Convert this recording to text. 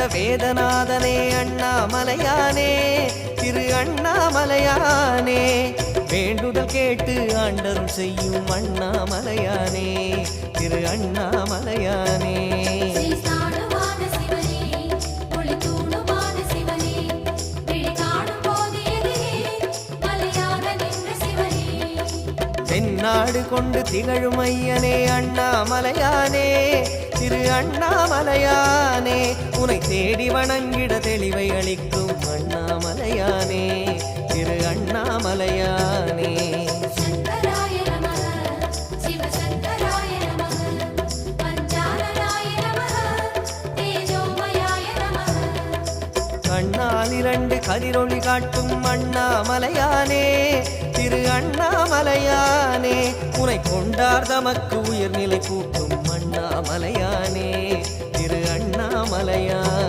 வேதநாதனே அண்ணாமலையானே திரு அண்ணாமலையானே வேண்டுதல் கேட்டு ஆண்டருள் செய்யும் அண்ணாமலையானே திரு அண்ணாமலையானே தென்னாடு கொண்டு திகழும் ஐயனே அண்ணாமலையானே திரு அண்ணாமலையானே உனை தேடி வணங்கிட தெளிவை அளிக்கும் அண்ணாமலையானே திரு அண்ணாமலையானே கண்ணால் இரண்டு கதிரொளி காட்டும் அண்ணாமலையானே திரு அண்ணாமலையானே உனை கொண்டார் தமக்கு உயர்நிலை கூட்டும் அண்ணாமலையானே திரு அண்ணாமலையானே